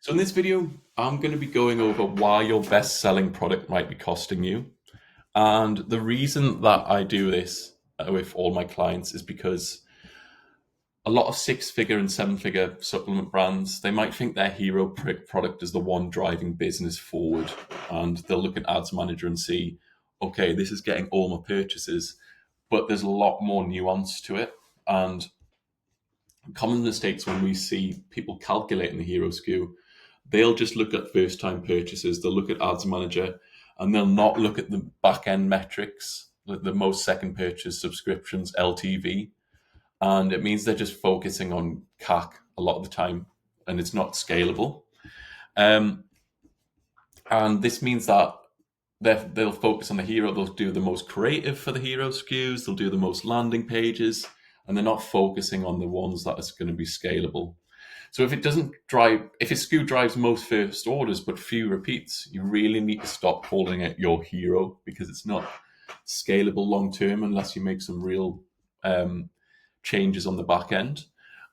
So in this video, I'm going to be going over why your best-selling product might be costing you. And the reason that I do this with all my clients is because a lot of six-figure and seven-figure supplement brands, they might think their hero product is the one driving business forward. And they'll look at Ads Manager and see, okay, this is getting all my purchases, but there's a lot more nuance to it. And common mistakes when we see people calculating the hero SKU, they'll just look at first time purchases, they'll look at Ads Manager, and they'll not look at the back end metrics, the most second purchase, subscriptions, LTV. And it means they're just focusing on CAC a lot of the time, and it's not scalable. Um, and this means that they'll focus on the hero, they'll do the most creative for the hero SKUs, they'll do the most landing pages, and they're not focusing on the ones that are going to be scalable. So if a SKU drives most first orders but few repeats, you really need to stop calling it your hero, because it's not scalable long term unless you make some real changes on the back end.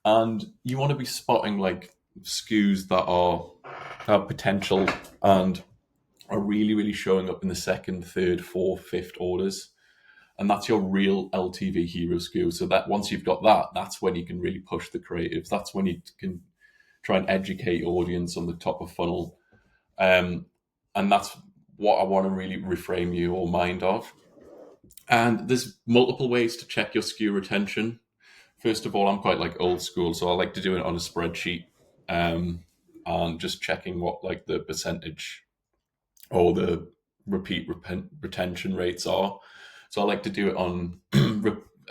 And you want to be spotting like SKUs that have potential and are really, really showing up in the second, third, fourth, fifth orders. And that's your real LTV hero SKU. So that once you've got that, that's when you can really push the creatives. That's when you can try and educate your audience on the top of funnel. And that's what I want to really reframe your mind of. And there's multiple ways to check your SKU retention. First of all, I'm quite like old school, so I like to do it on a spreadsheet, and just checking what like the percentage or the repeat retention rates are. So I like to do it on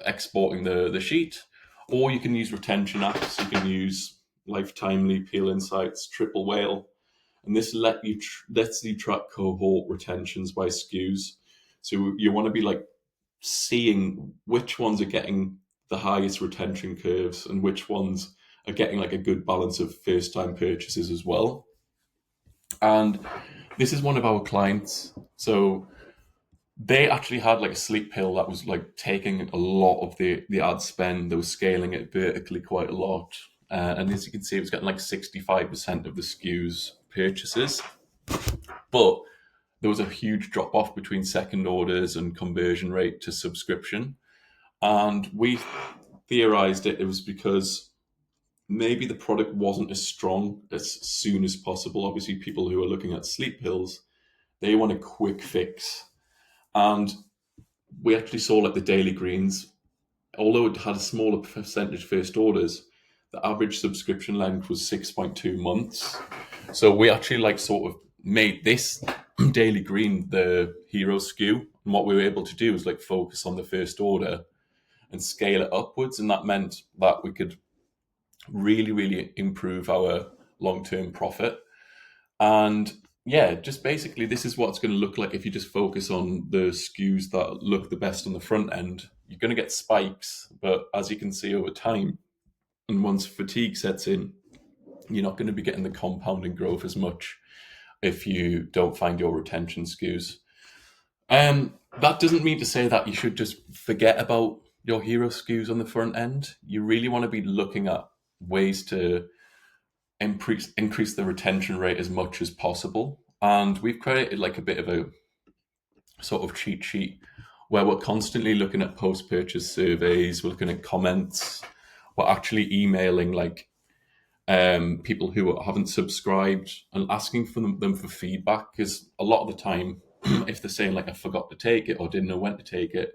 exporting the sheet, or you can use retention apps. You can use Lifetimely, Peel Insights, Triple Whale, and this lets you track cohort retentions by SKUs. So you want to be like seeing which ones are getting the highest retention curves and which ones are getting like a good balance of first time purchases as well. And this is one of our clients. So they actually had like a sleep pill that was like taking a lot of the ad spend. They were scaling it vertically quite a lot. And as you can see, it was getting like 65% of the SKUs purchases. But there was a huge drop off between second orders and conversion rate to subscription. And we theorized it was because maybe the product wasn't as strong as soon as possible. Obviously, people who are looking at sleep pills, they want a quick fix. And we actually saw like the daily greens, although it had a smaller percentage first orders, the average subscription length was 6.2 months. So we actually like sort of made this daily green the hero SKU. And what we were able to do was like focus on the first order and scale it upwards. And that meant that we could really, really improve our long-term profit. And yeah, just basically this is what it's going to look like if you just focus on the SKUs that look the best on the front end. You're going to get spikes, but as you can see over time, and once fatigue sets in, you're not going to be getting the compounding growth as much if you don't find your retention SKUs. That doesn't mean to say that you should just forget about your hero SKUs on the front end. You really want to be looking at ways to increase the retention rate as much as possible. And we've created like a bit of a sort of cheat sheet where we're constantly looking at post-purchase surveys, we're looking at comments, we're actually emailing like people who haven't subscribed and asking for them for feedback, because a lot of the time if they're saying like I forgot to take it or didn't know when to take it,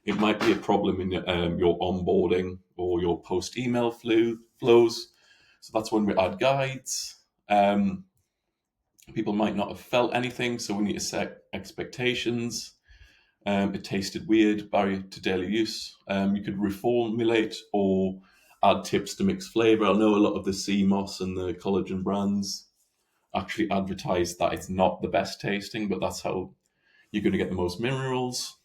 it might be a problem in your onboarding or your post email flows. So that's when we add guides. People might not have felt anything, so we need to set expectations. It tasted weird, barrier to daily use. You could reformulate or add tips to mix flavor. I know a lot of the CMOS and the collagen brands actually advertise that it's not the best tasting, but that's how you're going to get the most minerals.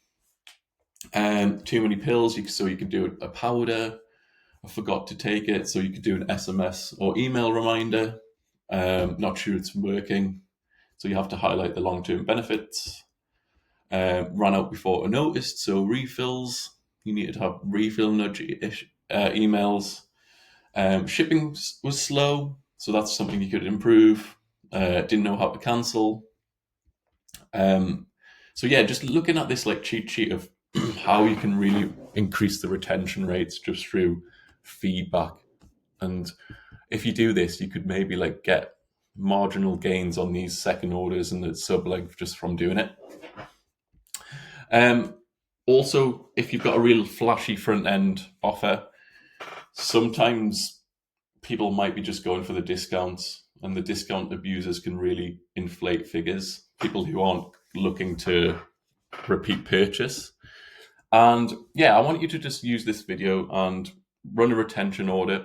Too many pills, so you can do a powder. I forgot to take it, so you could do an SMS or email reminder. Not sure it's working, so you have to highlight the long-term benefits. Ran out before I noticed, so refills, you needed to have refill nudge emails. Shipping was slow, So that's something you could improve. Didn't know how to cancel. So yeah, just looking at this like cheat sheet of how you can really increase the retention rates just through feedback. And if you do this, you could maybe like get marginal gains on these second orders and the sub length just from doing it. Also, if you've got a real flashy front end offer, sometimes people might be just going for the discounts, and the discount abusers can really inflate figures. People who aren't looking to repeat purchase. And yeah, I want you to just use this video and run a retention audit,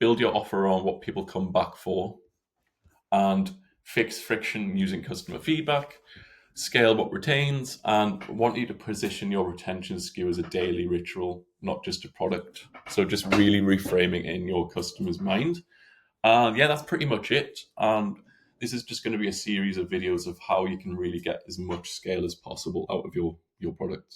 build your offer on what people come back for, and fix friction using customer feedback, scale what retains, and want you to position your retention SKU as a daily ritual, not just a product. So just really reframing in your customer's mind. And yeah, that's pretty much it. And this is just going to be a series of videos of how you can really get as much scale as possible out of your product.